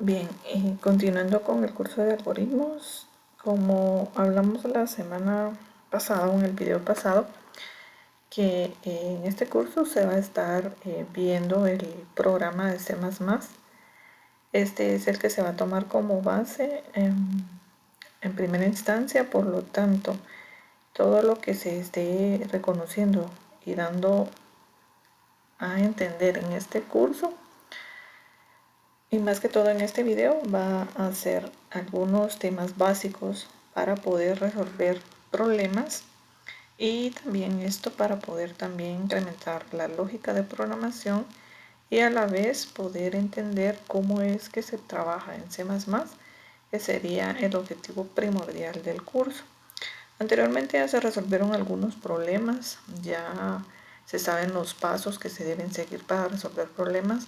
Bien, continuando con el curso de algoritmos, como hablamos la semana pasada o en el video pasado, que en este curso se va a estar viendo el programa de C++. Este es el que se va a tomar como base en primera instancia, por lo tanto, todo lo que se esté reconociendo y dando a entender en este curso, y más que todo en este video, va a ser algunos temas básicos para poder resolver problemas y también esto para poder también incrementar la lógica de programación y a la vez poder entender cómo es que se trabaja en C++, que sería el objetivo primordial del curso. Anteriormente ya se resolvieron algunos problemas, ya se saben los pasos que se deben seguir para resolver problemas.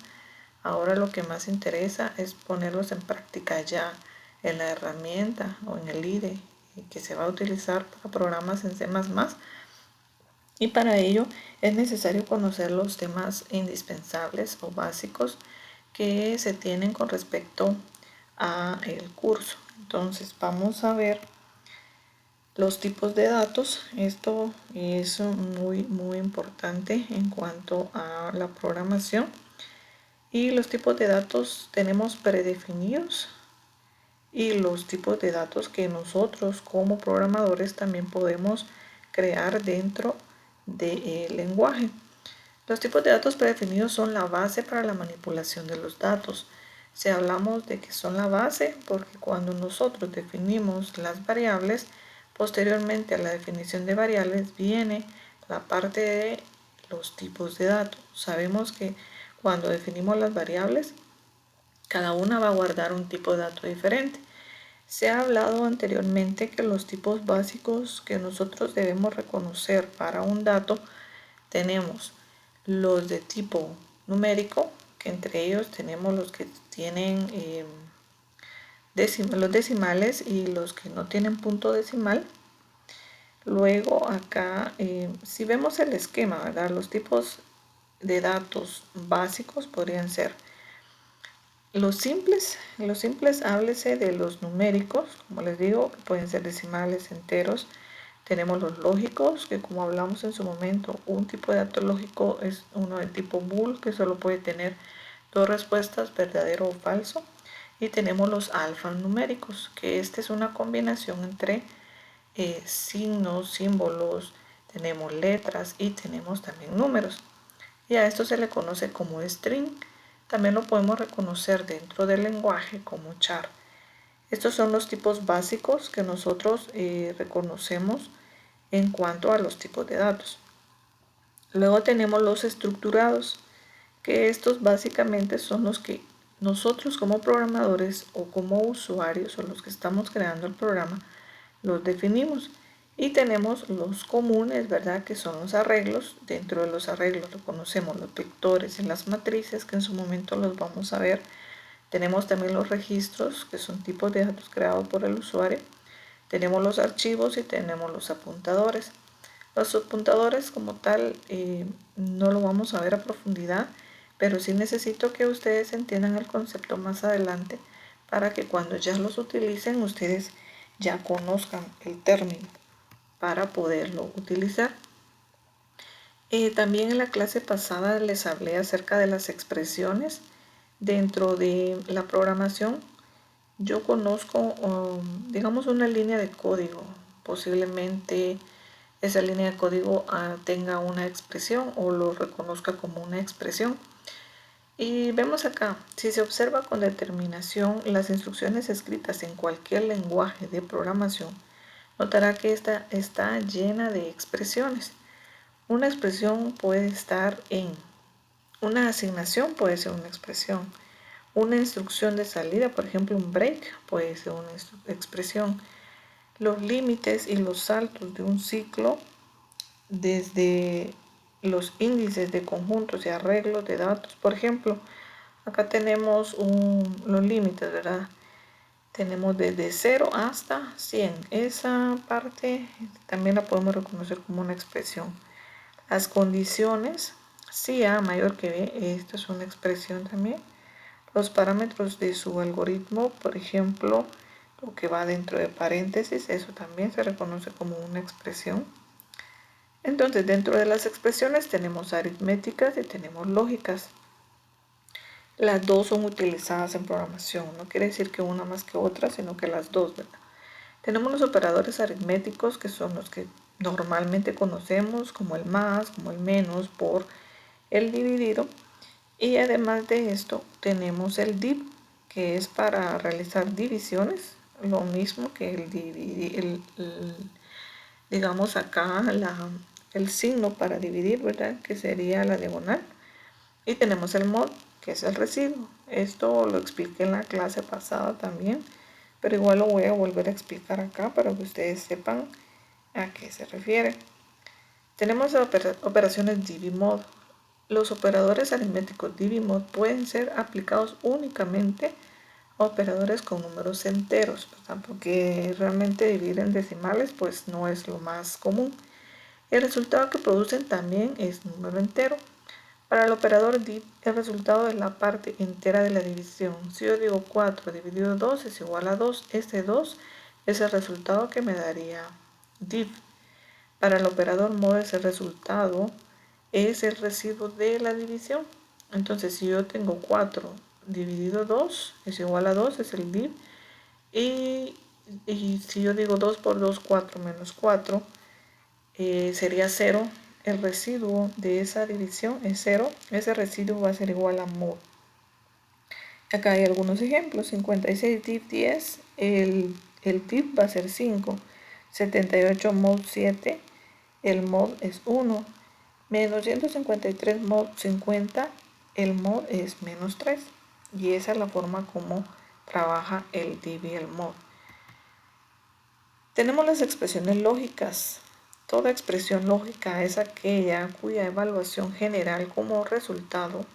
Ahora lo que más interesa es ponerlos en práctica ya en la herramienta o en el IDE que se va a utilizar para programas en C++, y para ello es necesario conocer los temas indispensables o básicos que se tienen con respecto a el curso. Entonces vamos a ver los tipos de datos. Esto es muy importante en cuanto a la programación. Y los tipos de datos tenemos predefinidos y los tipos de datos que nosotros como programadores también podemos crear dentro del lenguaje. Los tipos de datos predefinidos son la base para la manipulación de los datos. Si hablamos de que son la base, porque cuando nosotros definimos las variables, posteriormente a la definición de variables viene la parte de los tipos de datos. Sabemos que cuando definimos las variables, cada una va a guardar un tipo de dato diferente. Se ha hablado anteriormente que los tipos básicos que nosotros debemos reconocer para un dato tenemos los de tipo numérico, que entre ellos tenemos los que tienen los decimales y los que no tienen punto decimal. Luego acá, si vemos el esquema, ¿verdad? Los tipos de datos básicos podrían ser los simples, háblese de los numéricos, como les digo, pueden ser decimales, enteros. Tenemos los lógicos, que como hablamos en su momento, un tipo de dato lógico es uno de tipo bool, que solo puede tener dos respuestas, verdadero o falso. Y tenemos los alfanuméricos, que esta es una combinación entre signos, símbolos, tenemos letras y tenemos también números. Y a esto se le conoce como string. También lo podemos reconocer dentro del lenguaje como char. Estos son los tipos básicos que nosotros reconocemos en cuanto a los tipos de datos. Luego tenemos los estructurados, que estos básicamente son los que nosotros como programadores o como usuarios o los que estamos creando el programa los definimos. Y tenemos los comunes, ¿verdad? Que son los arreglos. Dentro de los arreglos conocemos los vectores y las matrices, que en su momento los vamos a ver. Tenemos también los registros, que son tipos de datos creados por el usuario. Tenemos los archivos y tenemos los apuntadores. Los apuntadores como tal no lo vamos a ver a profundidad, pero sí necesito que ustedes entiendan el concepto más adelante para que cuando ya los utilicen ustedes ya conozcan el término para poderlo utilizar. También en la clase pasada les hablé acerca de las expresiones dentro de la programación. Yo conozco, digamos, una línea de código. Posiblemente esa línea de código tenga una expresión o lo reconozca como una expresión. Y vemos acá, si se observa con determinación las instrucciones escritas en cualquier lenguaje de programación, notará que esta está llena de expresiones. Una expresión puede estar en una asignación, puede ser una expresión. Una instrucción de salida, por ejemplo un break, puede ser una expresión. Los límites y los saltos de un ciclo, desde los índices de conjuntos y arreglos de datos. Por ejemplo, acá tenemos los límites, ¿verdad? Tenemos desde 0 hasta 100. Esa parte también la podemos reconocer como una expresión. Las condiciones, si A mayor que B, esto es una expresión también. Los parámetros de su algoritmo, por ejemplo, lo que va dentro de paréntesis, eso también se reconoce como una expresión. Entonces, dentro de las expresiones tenemos aritméticas y tenemos lógicas. Las dos son utilizadas en programación, no quiere decir que una más que otra, sino que las dos, ¿verdad? Tenemos los operadores aritméticos, que son los que normalmente conocemos, como el más, como el menos, por el dividido. Y además de esto, tenemos el div, que es para realizar divisiones, lo mismo que digamos acá el signo para dividir, ¿verdad? Que sería la diagonal. Y tenemos el mod, que es el residuo. Esto lo expliqué en la clase pasada también, pero igual lo voy a volver a explicar acá para que ustedes sepan a qué se refiere. Tenemos operaciones div-mod. Los operadores aritméticos div-mod pueden ser aplicados únicamente a operadores con números enteros, ¿verdad? Porque realmente dividir en decimales pues no es lo más común. El resultado que producen también es número entero. Para el operador div, el resultado es la parte entera de la división. Si yo digo 4 dividido 2 es igual a 2, este 2 es el resultado que me daría div. Para el operador mod, ese resultado es el residuo de la división. Entonces, si yo tengo 4 dividido 2 es igual a 2, es el div. Y si yo digo 2 por 2, 4 menos 4, sería 0. El residuo de esa división es 0. Ese residuo va a ser igual a mod. Acá hay algunos ejemplos. 56 div 10, el div va a ser 5. 78 mod 7, el mod es 1. Menos 153 mod 50, el mod es menos 3. Y esa es la forma como trabaja el div y el mod. Tenemos las expresiones lógicas. Toda expresión lógica es aquella cuya evaluación general como resultado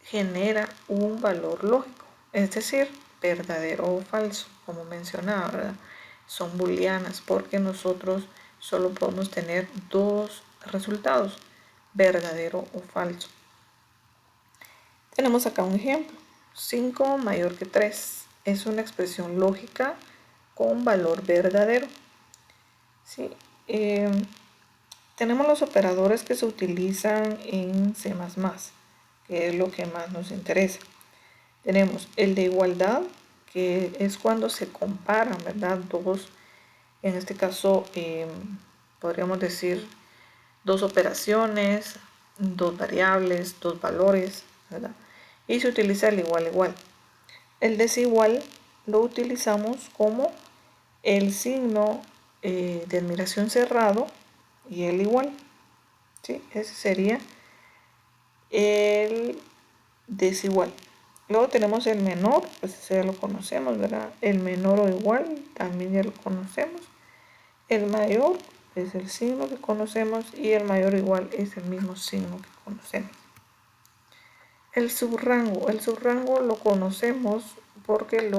genera un valor lógico, es decir, verdadero o falso, como mencionaba, ¿verdad? Son booleanas porque nosotros solo podemos tener dos resultados, verdadero o falso. Tenemos acá un ejemplo. 5 mayor que 3 es una expresión lógica con valor verdadero. ¿Sí? Tenemos los operadores que se utilizan en C++, que es lo que más nos interesa. Tenemos el de igualdad, que es cuando se comparan, ¿verdad? Dos, en este caso, podríamos decir dos operaciones, dos variables, dos valores, ¿verdad? Y se utiliza el igual igual. El desigual lo utilizamos como el signo de admiración cerrado y el igual, ¿sí? Ese sería el desigual. Luego tenemos el menor, pues ese ya lo conocemos, ¿verdad? El menor o igual también ya lo conocemos. El mayor es el signo que conocemos y el mayor o igual es el mismo signo que conocemos. El subrango lo conocemos porque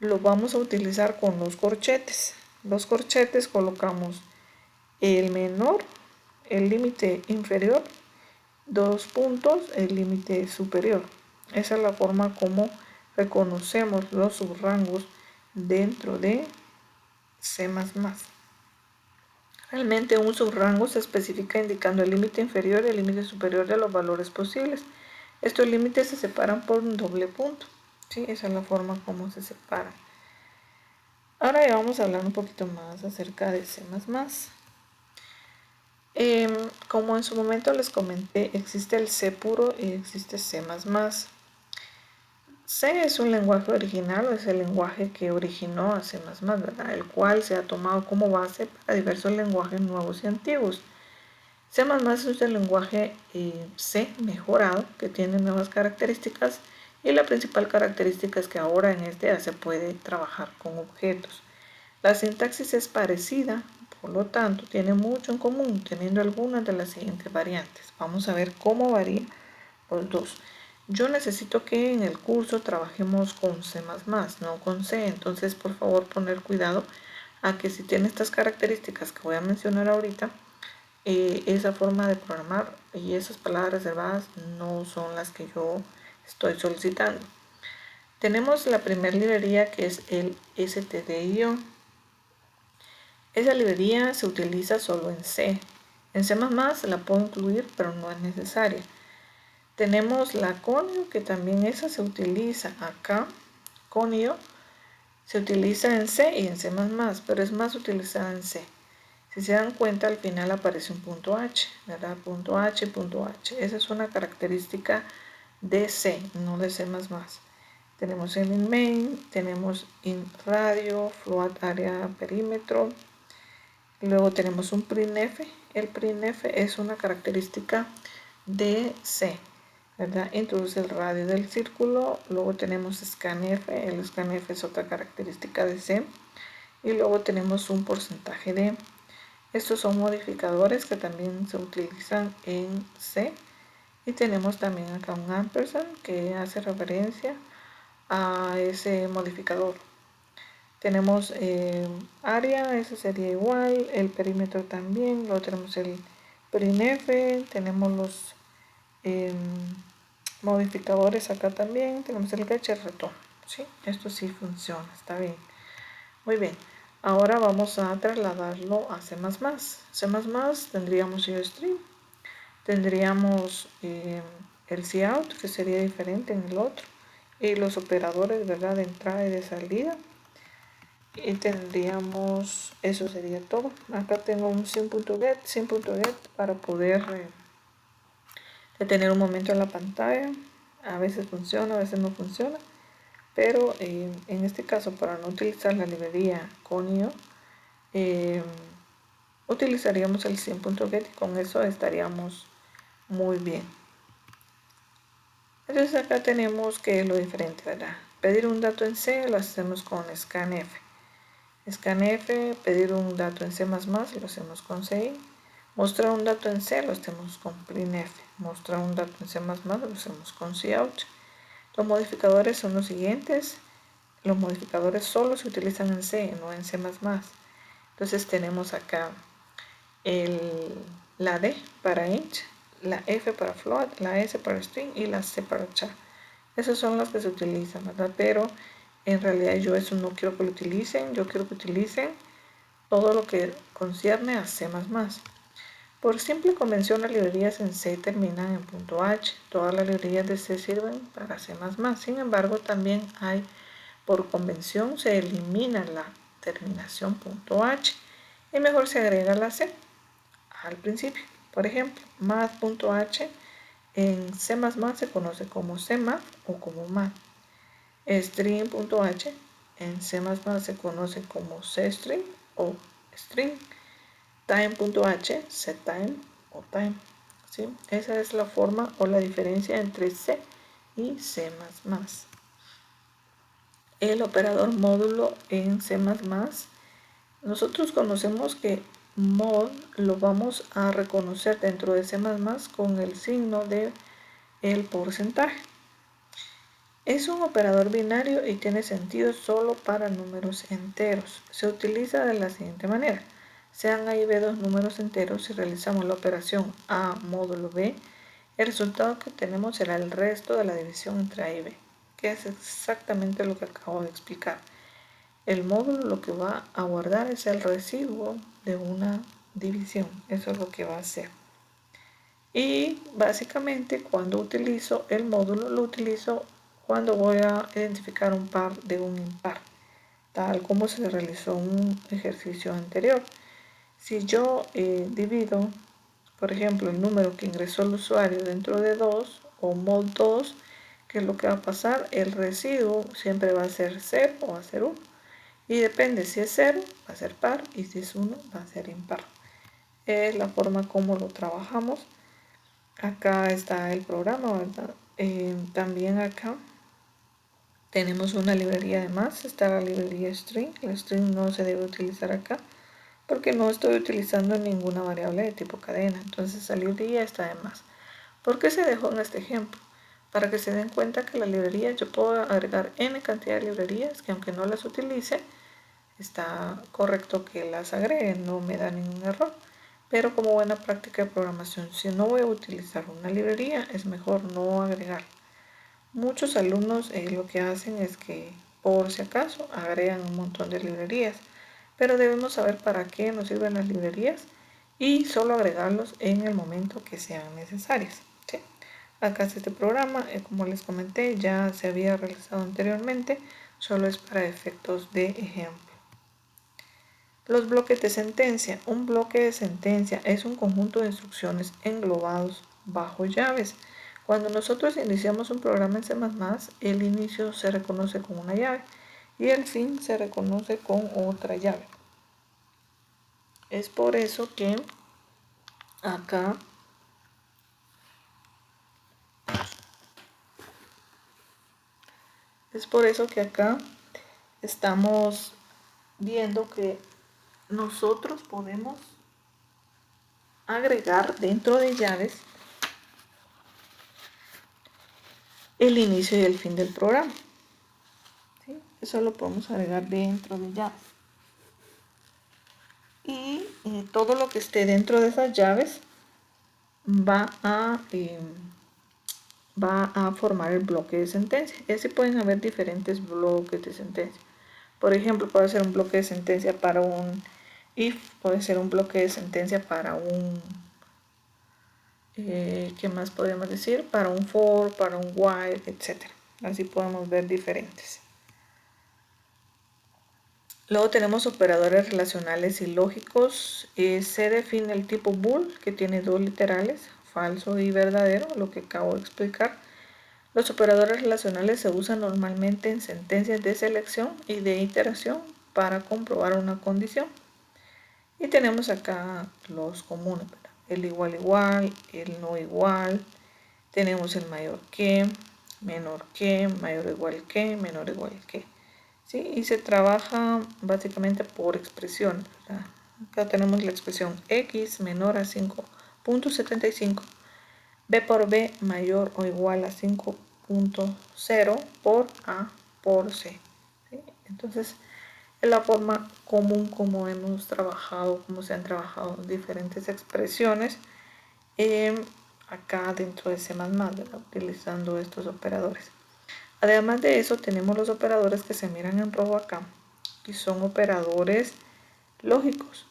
lo vamos a utilizar con los corchetes. Los corchetes colocamos el menor, el límite inferior, 2 puntos, el límite superior. Esa es la forma como reconocemos los subrangos dentro de C++. Realmente un subrango se especifica indicando el límite inferior y el límite superior de los valores posibles. Estos límites se separan por un doble punto. ¿Sí? Esa es la forma como se separan. Ahora ya vamos a hablar un poquito más acerca de C++. Como en su momento les comenté, existe el C puro y existe C++. C es un lenguaje original, o es el lenguaje que originó a C++, ¿verdad? El cual se ha tomado como base para diversos lenguajes nuevos y antiguos. C++ es el lenguaje C mejorado que tiene nuevas características y la principal característica es que ahora en este ya se puede trabajar con objetos. La sintaxis es parecida, por lo tanto tiene mucho en común, teniendo algunas de las siguientes variantes. Vamos a ver cómo varía los dos. Yo necesito que en el curso trabajemos con C++, no con C, entonces por favor poner cuidado a que si tiene estas características que voy a mencionar ahorita, esa forma de programar y esas palabras reservadas no son las que yo estoy solicitando. Tenemos la primera librería, que es el std-. Esa librería se utiliza solo en C. En C++ la puedo incluir, pero no es necesaria. Tenemos la conio, que también esa se utiliza acá. Conio se utiliza en C y en C++, pero es más utilizada en C. Si se dan cuenta, al final aparece un punto H, ¿verdad? Punto H, punto H. Esa es una característica de C, no de C++. Tenemos el in main, tenemos in radio, float area perímetro. Luego tenemos un printf. El printf es una característica de C, ¿verdad? Introduce el radio del círculo. Luego tenemos scanf. El scanf es otra característica de C. Y luego tenemos un porcentaje de. Estos son modificadores que también se utilizan en C. Y tenemos también acá un ampersand que hace referencia a ese modificador. Tenemos área, ese sería igual, el perímetro también, luego tenemos el printf, tenemos los modificadores acá también, tenemos el get y el return, ¿sí? Esto sí funciona, está bien. Muy bien, ahora vamos a trasladarlo a C++. C++ tendríamos IOStream, tendríamos el cout, que sería diferente en el otro, y los operadores, ¿verdad?, de entrada y de salida. Y tendríamos, eso sería todo. Acá tengo un sim.get para poder detener un momento en la pantalla. A veces funciona, a veces no funciona, pero en este caso, para no utilizar la librería conio, utilizaríamos el sim.get y con eso estaríamos muy bien. Entonces acá tenemos que es lo diferente, ¿verdad? Pedir un dato en C lo hacemos con scanf. Scanf, pedir un dato en C++ lo hacemos con CI. Mostrar un dato en C lo hacemos con printf. Mostrar un dato en C++ lo hacemos con cout. Los modificadores son los siguientes. Los modificadores solo se utilizan en C, no en C++. Entonces tenemos acá la D para int, la F para float, la S para string y la C para char. Esas son las que se utilizan, ¿verdad? Pero en realidad yo eso no quiero que lo utilicen, yo quiero que utilicen todo lo que concierne a C++. Por simple convención, las librerías en C terminan en .h. Todas las librerías de C sirven para C++. Sin embargo, también hay, por convención, se elimina la terminación .h y mejor se agrega la C al principio. Por ejemplo, math.h en C++ se conoce como cmath o como math. String.h en C++ se conoce como cstring o string. Time.h, setTime o time, ¿sí? Esa es la forma o la diferencia entre C y C++. El operador módulo en C++, nosotros conocemos que mod lo vamos a reconocer dentro de C++ con el signo de el porcentaje. Es un operador binario y tiene sentido solo para números enteros. Se utiliza de la siguiente manera. Sean A y B dos números enteros, si realizamos la operación A módulo B, el resultado que tenemos será el resto de la división entre A y B, que es exactamente lo que acabo de explicar. El módulo lo que va a guardar es el residuo de una división, eso es lo que va a hacer. Y básicamente cuando utilizo el módulo, lo utilizo cuando voy a identificar un par de un impar, tal como se realizó un ejercicio anterior. Si yo divido, por ejemplo, el número que ingresó el usuario dentro de 2 o mod 2, ¿qué es lo que va a pasar? El residuo siempre va a ser 0 o va a ser 1. Y depende, si es 0 va a ser par y si es 1 va a ser impar. Es la forma como lo trabajamos. Acá está el programa, ¿verdad? También acá tenemos una librería de más, está la librería string. La string no se debe utilizar acá porque no estoy utilizando ninguna variable de tipo cadena, entonces esa librería está de más. ¿Por qué se dejó en este ejemplo? Para que se den cuenta que la librería, yo puedo agregar n cantidad de librerías que aunque no las utilice, está correcto que las agregue, no me da ningún error. Pero como buena práctica de programación, si no voy a utilizar una librería, es mejor no agregar. Muchos alumnos lo que hacen es que, por si acaso, agregan un montón de librerías, pero debemos saber para qué nos sirven las librerías y solo agregarlos en el momento que sean necesarias. ¿Sí? Acá está este programa, como les comenté, ya se había realizado anteriormente, solo es para efectos de ejemplo. Los bloques de sentencia. Un bloque de sentencia es un conjunto de instrucciones englobados bajo llaves. Cuando nosotros iniciamos un programa en C++, el inicio se reconoce con una llave y el fin se reconoce con otra llave. Es por eso que acá estamos viendo que nosotros podemos agregar dentro de llaves el inicio y el fin del programa. ¿Sí? Eso lo podemos agregar dentro de llaves. Y todo lo que esté dentro de esas llaves va a formar el bloque de sentencia. Y así pueden haber diferentes bloques de sentencia. Por ejemplo, puede ser un bloque de sentencia para un if, puede ser un bloque de sentencia para un ¿qué más podemos decir? Para un for, para un while, etc. Así podemos ver diferentes. Luego tenemos operadores relacionales y lógicos. Se define el tipo bool, que tiene dos literales, falso y verdadero, lo que acabo de explicar. Los operadores relacionales se usan normalmente en sentencias de selección y de iteración para comprobar una condición. Y tenemos acá los comunes, ¿verdad? El igual, el no igual, tenemos el mayor que, menor que, mayor o igual que, menor o igual que. ¿Sí? Y se trabaja básicamente por expresión, ¿verdad? Acá tenemos la expresión x menor a 5.75, b por b mayor o igual a 5.0 por a por c. ¿Sí? Entonces, es la forma común como hemos trabajado, como se han trabajado diferentes expresiones acá dentro de C++, ¿verdad? Utilizando estos operadores. Además de eso, tenemos los operadores que se miran en rojo acá, y son operadores lógicos.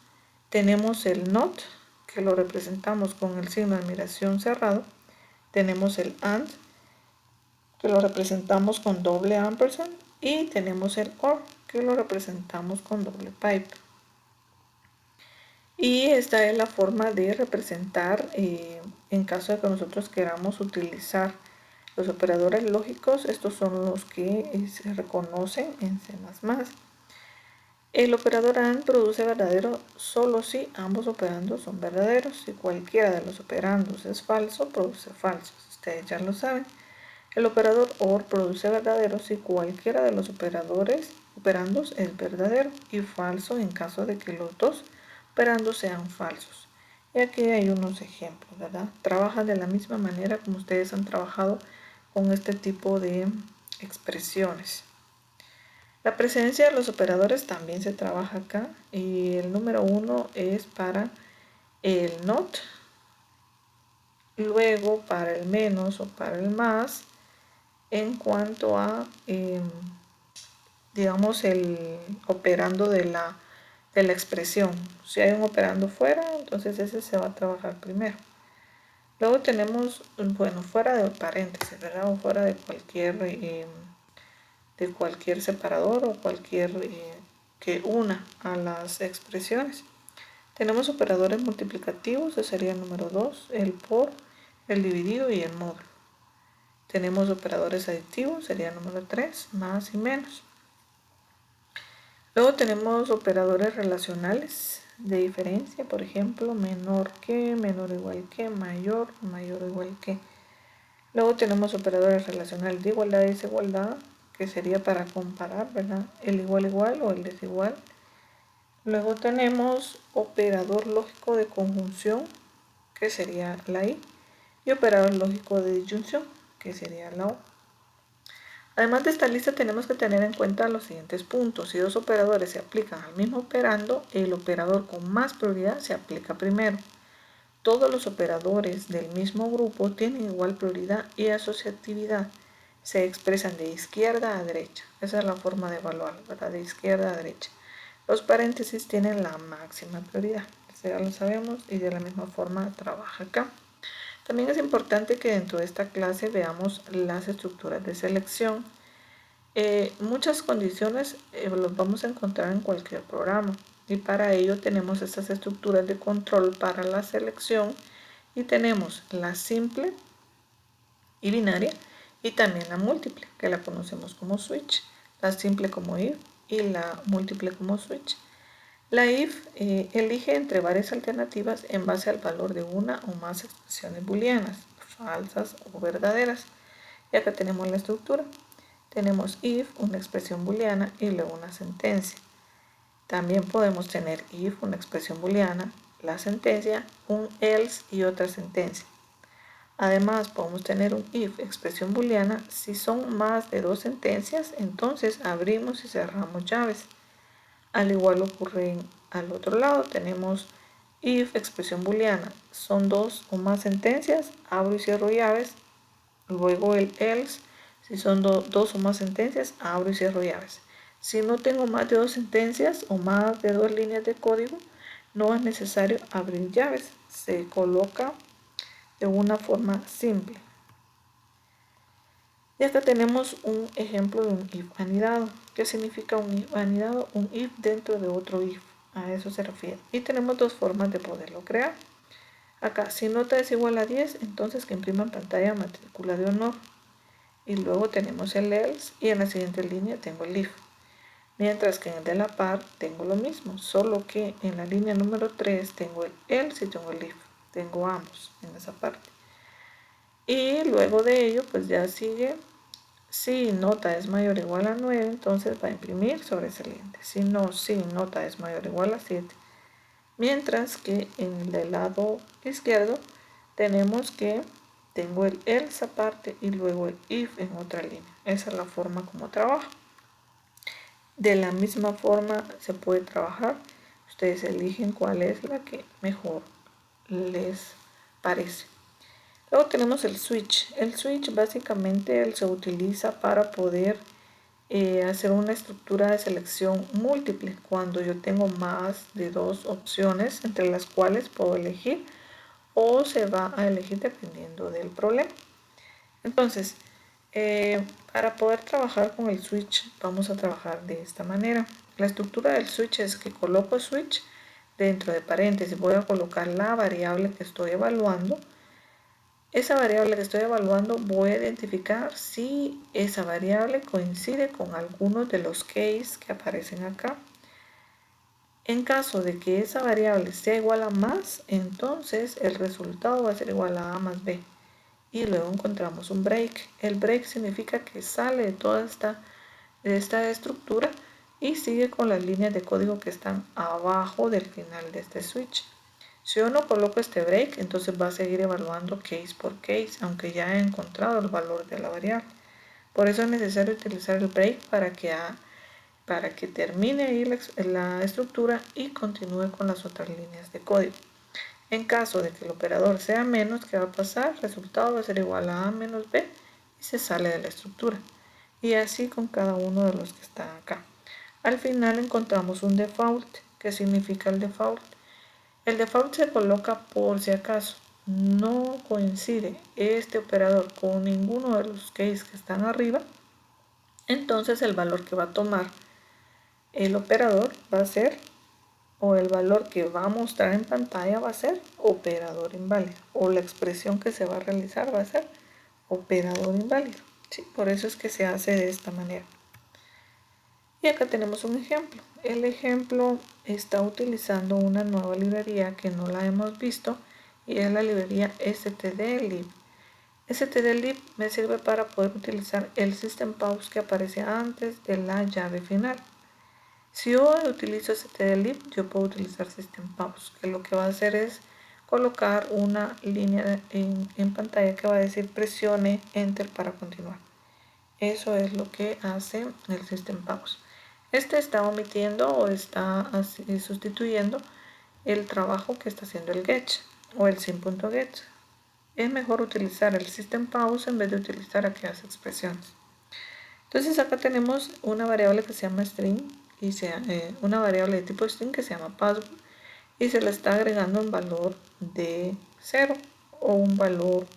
Tenemos el NOT, que lo representamos con el signo de admiración cerrado. Tenemos el AND, que lo representamos con doble ampersand. Y tenemos el OR, que lo representamos con doble pipe. Y esta es la forma de representar en caso de que nosotros queramos utilizar los operadores lógicos. Estos son los que se reconocen en C++. El operador AND produce verdadero solo si ambos operandos son verdaderos. Si cualquiera de los operandos es falso, produce falso. Ustedes ya lo saben. El operador OR produce verdadero si cualquiera de los operandos es verdadero y falso en caso de que los dos operandos sean falsos. Y aquí hay unos ejemplos, ¿verdad? Trabajan de la misma manera como ustedes han trabajado con este tipo de expresiones. La presencia de los operadores también se trabaja acá y el número 1 es para el not, luego para el menos o para el más en cuanto a digamos el operando de la expresión. Si hay un operando fuera, entonces ese se va a trabajar primero. Luego tenemos, bueno, fuera de paréntesis, ¿verdad? O fuera de cualquier separador o cualquier que una a las expresiones. Tenemos operadores multiplicativos, ese sería el número 2, el por, el dividido y el módulo. Tenemos operadores aditivos, sería el número 3, más y menos. Luego tenemos operadores relacionales de diferencia, por ejemplo, menor que, menor o igual que, mayor, mayor o igual que. Luego tenemos operadores relacionales de igualdad y desigualdad, que sería para comparar, ¿verdad? El igual o el desigual. Luego tenemos operador lógico de conjunción, que sería la I, y operador lógico de disyunción, que sería la O. Además de esta lista tenemos que tener en cuenta los siguientes puntos. Si dos operadores se aplican al mismo operando, el operador con más prioridad se aplica primero. Todos los operadores del mismo grupo tienen igual prioridad y asociatividad. Se expresan de izquierda a derecha. Esa es la forma de evaluarlo, ¿verdad? De izquierda a derecha. Los paréntesis tienen la máxima prioridad. Eso ya lo sabemos y de la misma forma trabaja acá. También es importante que dentro de esta clase veamos las estructuras de selección. Muchas condiciones las vamos a encontrar en cualquier programa y para ello tenemos estas estructuras de control para la selección y tenemos la simple y binaria y también la múltiple, que la conocemos como switch, la simple como if y la múltiple como switch. La if elige entre varias alternativas en base al valor de una o más expresiones booleanas, falsas o verdaderas. Y acá tenemos la estructura. Tenemos if, una expresión booleana y luego una sentencia. También podemos tener if, una expresión booleana, la sentencia, un else y otra sentencia. Además, podemos tener un if, expresión booleana, si son más de dos sentencias, entonces abrimos y cerramos llaves. Al igual ocurre al otro lado, tenemos if, expresión booleana, son dos o más sentencias, abro y cierro llaves. Luego el else, si son dos o más sentencias, abro y cierro llaves. Si no tengo más de dos sentencias o más de dos líneas de código, no es necesario abrir llaves. Se coloca de una forma simple. Y acá tenemos un ejemplo de un if anidado. ¿Qué significa un if anidado? Un if dentro de otro if. A eso se refiere. Y tenemos dos formas de poderlo crear. Acá, si nota es igual a 10, entonces que imprima en pantalla matrícula de honor. Y luego tenemos el else y en la siguiente línea tengo el if. Mientras que en el de la par tengo lo mismo, solo que en la línea número 3 tengo el else y tengo el if. Tengo ambos en esa parte. Y luego de ello, pues ya sigue, si nota es mayor o igual a 9, entonces va a imprimir sobresaliente. Si no, si nota es mayor o igual a 7. Mientras que en el lado izquierdo tenemos que tengo el else aparte y luego el if en otra línea. Esa es la forma como trabaja. De la misma forma se puede trabajar. Ustedes eligen cuál es la que mejor les parece. Luego tenemos el switch. El switch básicamente se utiliza para poder hacer una estructura de selección múltiple cuando yo tengo más de dos opciones entre las cuales puedo elegir o se va a elegir dependiendo del problema. Entonces, para poder trabajar con el switch vamos a trabajar de esta manera. La estructura del switch es que coloco switch dentro de paréntesis, voy a colocar la variable que estoy evaluando. Esa variable que estoy evaluando voy a identificar si esa variable coincide con algunos de los case que aparecen acá. En caso de que esa variable sea igual a más, entonces el resultado va a ser igual a A más B. Y luego encontramos un break. El break significa que sale de toda esta estructura y sigue con las líneas de código que están abajo del final de este switch. Si yo no coloco este break, entonces va a seguir evaluando case por case, aunque ya he encontrado el valor de la variable. Por eso es necesario utilizar el break para que termine ahí la estructura y continúe con las otras líneas de código. En caso de que el operador sea menos, ¿qué va a pasar? El resultado va a ser igual a A menos B y se sale de la estructura. Y así con cada uno de los que están acá. Al final encontramos un default. ¿Qué significa el default? El default se coloca por si acaso no coincide este operador con ninguno de los cases que están arriba, entonces el valor que va a tomar el operador va a ser, o el valor que va a mostrar en pantalla va a ser operador inválido, o la expresión que se va a realizar va a ser operador inválido. ¿Sí? Por eso es que se hace de esta manera. Y acá tenemos un ejemplo. El ejemplo está utilizando una nueva librería que no la hemos visto y es la librería stdlib. stdlib me sirve para poder utilizar el system pause que aparece antes de la llave final. Si yo utilizo stdlib, yo puedo utilizar system pause, que lo que va a hacer es colocar una línea en pantalla que va a decir presione enter para continuar. Eso es lo que hace el System Pause. Este está omitiendo o está sustituyendo el trabajo que está haciendo el get o el sim.get. Es mejor utilizar el System Pause en vez de utilizar aquellas expresiones. Entonces acá tenemos una variable que se llama string y una variable de tipo string que se llama password y se le está agregando un valor de 0 o un valor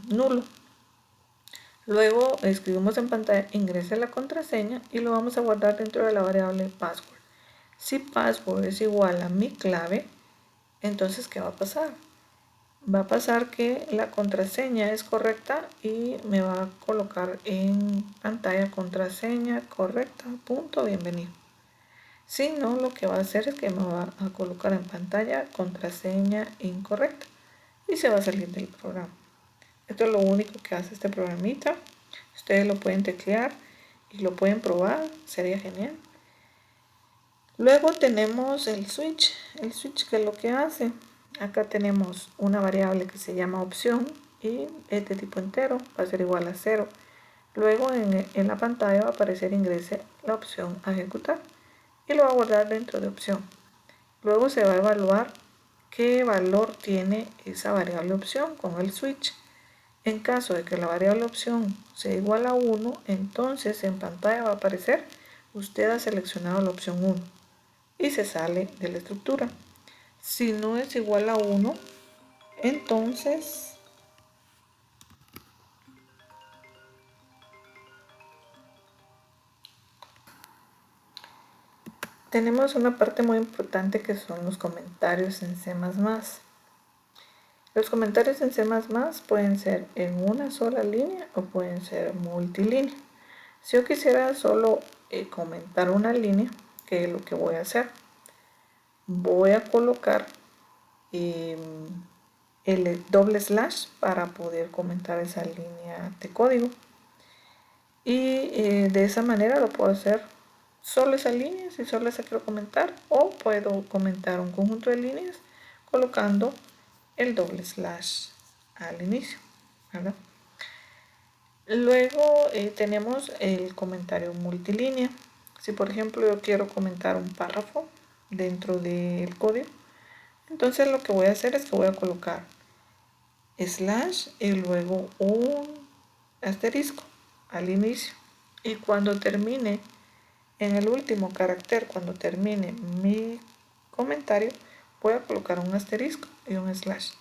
nulo. Luego escribimos en pantalla ingrese la contraseña y lo vamos a guardar dentro de la variable password. Si password es igual a mi clave, entonces ¿qué va a pasar? Va a pasar que la contraseña es correcta y me va a colocar en pantalla contraseña correcta, punto, bienvenido. Si no, lo que va a hacer es que me va a colocar en pantalla contraseña incorrecta y se va a salir del programa. Esto es lo único que hace este programita. Ustedes lo pueden teclear y lo pueden probar, sería genial. Luego tenemos el switch que es lo que hace. Acá tenemos una variable que se llama opción y es de tipo entero, va a ser igual a 0. Luego en la pantalla va a aparecer ingrese la opción a ejecutar y lo va a guardar dentro de opción. Luego se va a evaluar qué valor tiene esa variable opción con el switch. En caso de que la variable opción sea igual a 1, entonces en pantalla va a aparecer usted ha seleccionado la opción 1 y se sale de la estructura. Si no es igual a 1, entonces tenemos una parte muy importante que son los comentarios en C++. Los comentarios en C++ pueden ser en una sola línea o pueden ser multilínea. Si yo quisiera solo comentar una línea, ¿qué es lo que voy a hacer? Voy a colocar el doble slash para poder comentar esa línea de código. Y de esa manera lo puedo hacer solo esa línea, si solo esa quiero comentar, o puedo comentar un conjunto de líneas colocando el doble slash al inicio, ¿verdad? Luego tenemos el comentario multilínea. Si por ejemplo yo quiero comentar un párrafo dentro del código, entonces lo que voy a hacer es que voy a colocar slash y luego un asterisco al inicio. Y cuando termine, en el último carácter, cuando termine mi comentario, voy a colocar un asterisco y un slash.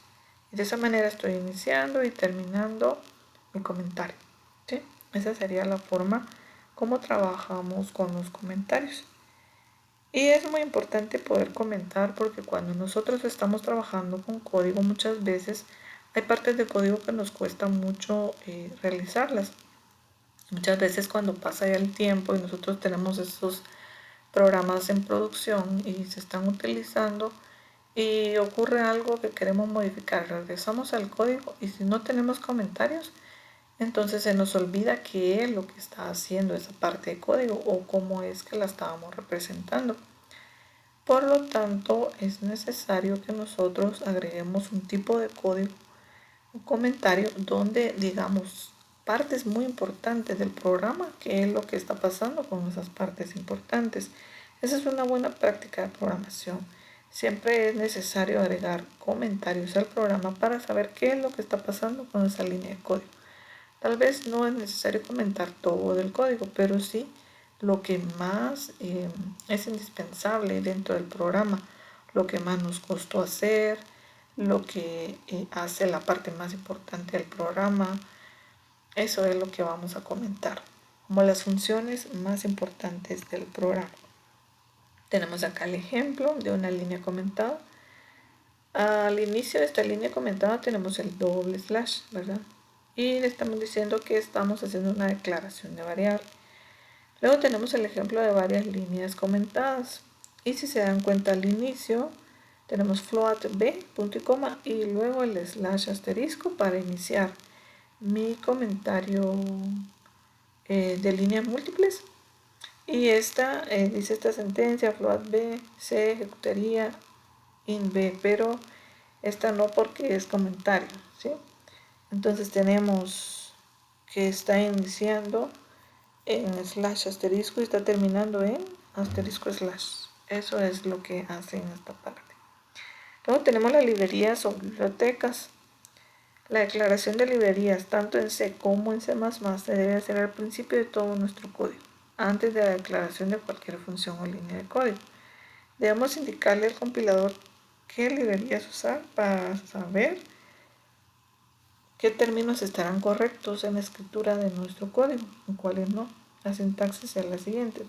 Y de esa manera estoy iniciando y terminando mi comentario. ¿Sí? Esa sería la forma como trabajamos con los comentarios. Y es muy importante poder comentar porque cuando nosotros estamos trabajando con código muchas veces hay partes de código que nos cuesta mucho realizarlas. Muchas veces cuando pasa ya el tiempo y nosotros tenemos estos programas en producción y se están utilizando y ocurre algo que queremos modificar, regresamos al código y si no tenemos comentarios, entonces se nos olvida qué es lo que está haciendo esa parte de código o cómo es que la estábamos representando. Por lo tanto, es necesario que nosotros agreguemos un tipo de código, un comentario donde digamos partes muy importantes del programa, qué es lo que está pasando con esas partes importantes. Esa es una buena práctica de programación. Siempre es necesario agregar comentarios al programa para saber qué es lo que está pasando con esa línea de código. Tal vez no es necesario comentar todo del código, pero sí lo que más es indispensable dentro del programa, lo que más nos costó hacer, lo que hace la parte más importante del programa. Eso es lo que vamos a comentar, como las funciones más importantes del programa. Tenemos acá el ejemplo de una línea comentada. Al inicio de esta línea comentada tenemos el doble slash, ¿verdad? Y le estamos diciendo que estamos haciendo una declaración de variable. Luego tenemos el ejemplo de varias líneas comentadas. Y si se dan cuenta al inicio, tenemos float b, punto y coma, y luego el slash asterisco para iniciar mi comentario de líneas múltiples. Y esta dice esta sentencia, float b se ejecutaría in b, pero esta no porque es comentario, ¿sí? Entonces tenemos que está iniciando en slash asterisco y está terminando en asterisco slash. Eso es lo que hace en esta parte. Luego tenemos las librerías o bibliotecas. La declaración de librerías, tanto en C como en C++, se debe hacer al principio de todo nuestro código, antes de la declaración de cualquier función o línea de código. Debemos indicarle al compilador qué librerías usar para saber qué términos estarán correctos en la escritura de nuestro código y cuáles no. La sintaxis es la siguiente.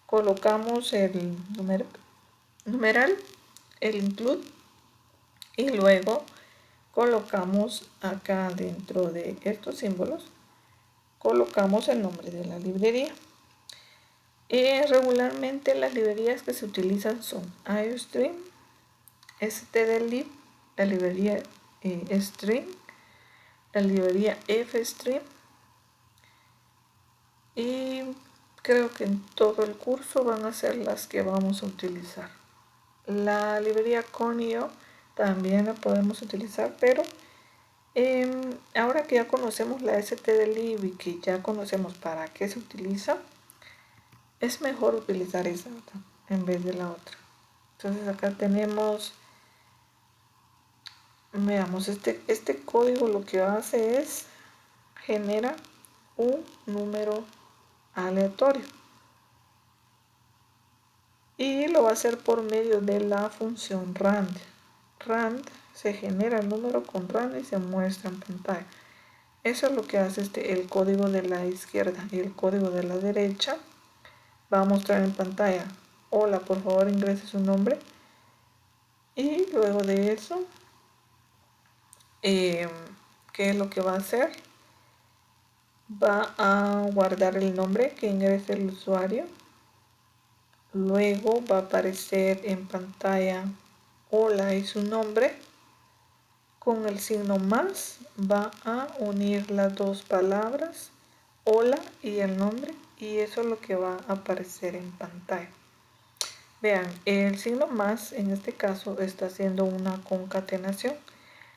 Colocamos el numeral, el include, y luego colocamos acá dentro de estos símbolos, colocamos el nombre de la librería. Regularmente las librerías que se utilizan son iostream, stdlib, la librería string, la librería fstream, y creo que en todo el curso van a ser las que vamos a utilizar. La librería conio también la podemos utilizar, pero ahora que ya conocemos la stdlib y que ya conocemos para qué se utiliza, es mejor utilizar esa en vez de la otra. Entonces acá tenemos, veamos, este código lo que hace es genera un número aleatorio y lo va a hacer por medio de la función rand. Rand se genera el número con rand y se muestra en pantalla. Eso es lo que hace el código de la izquierda, y el código de la derecha va a mostrar en pantalla: hola, por favor ingrese su nombre, y luego de eso ¿qué es lo que va a hacer? Va a guardar el nombre que ingrese el usuario, luego va a aparecer en pantalla hola y su nombre. Con el signo más va a unir las dos palabras, hola y el nombre, y eso es lo que va a aparecer en pantalla. Vean, el signo más en este caso está haciendo una concatenación.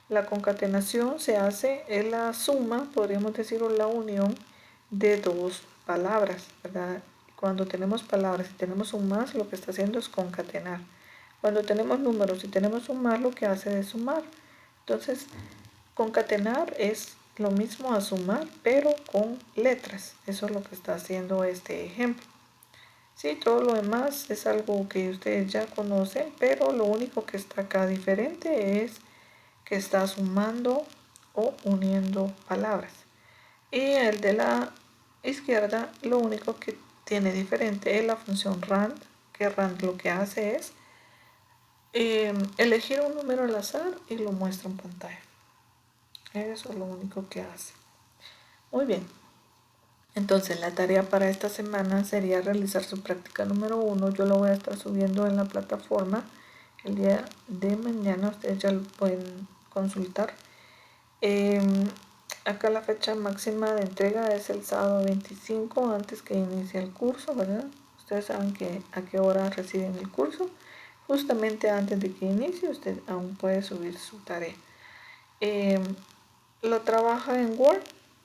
La concatenación se hace en la suma, podríamos decir, o la unión de dos palabras, ¿verdad? Cuando tenemos palabras y tenemos un más, lo que está haciendo es concatenar. Cuando tenemos números y tenemos un más, lo que hace es sumar. Entonces, concatenar es lo mismo a sumar, pero con letras. Eso es lo que está haciendo este ejemplo. Sí, todo lo demás es algo que ustedes ya conocen, pero lo único que está acá diferente es que está sumando o uniendo palabras. Y el de la izquierda, lo único que tiene diferente es la función rand, que rand lo que hace es elegir un número al azar y lo muestra en pantalla. Eso es lo único que hace. Muy bien. Entonces la tarea para esta semana sería realizar su práctica número 1. Yo lo voy a estar subiendo en la plataforma el día de mañana. Ustedes ya lo pueden consultar. Acá la fecha máxima de entrega es el sábado 25, antes que inicie el curso, ¿verdad? Ustedes saben a qué hora reciben el curso. Justamente antes de que inicie, usted aún puede subir su tarea. Lo trabaja en Word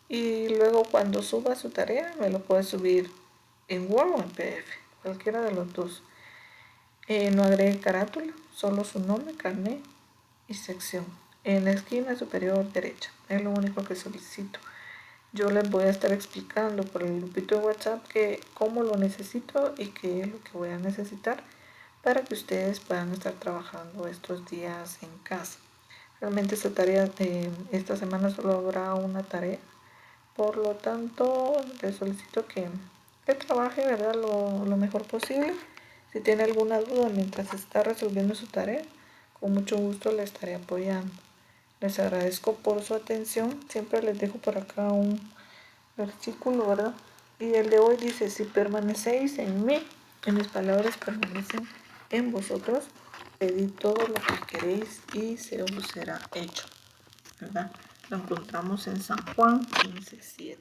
y luego cuando suba su tarea me lo puede subir en Word o en PDF, cualquiera de los dos. No agregue carátula, solo su nombre, carnet y sección. En la esquina superior derecha, es lo único que solicito. Yo les voy a estar explicando por el grupito de WhatsApp cómo lo necesito y qué es lo que voy a necesitar para que ustedes puedan estar trabajando estos días en casa. Realmente esta semana solo habrá una tarea, por lo tanto les solicito que trabaje, ¿verdad?, lo mejor posible. Si tiene alguna duda mientras está resolviendo su tarea, con mucho gusto le estaré apoyando. Les agradezco por su atención. Siempre les dejo por acá un versículo, ¿verdad? Y el de hoy dice: si permanecéis en mí, en mis palabras permanecen en vosotros, pedid todo lo que queréis y se os será hecho, ¿verdad? Lo encontramos en San Juan 15:7.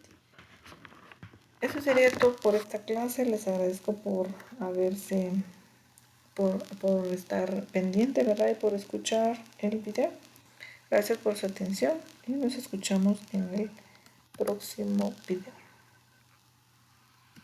Eso sería todo por esta clase. Les agradezco por por estar pendiente, ¿verdad? Y por escuchar el video. Gracias por su atención y nos escuchamos en el próximo video.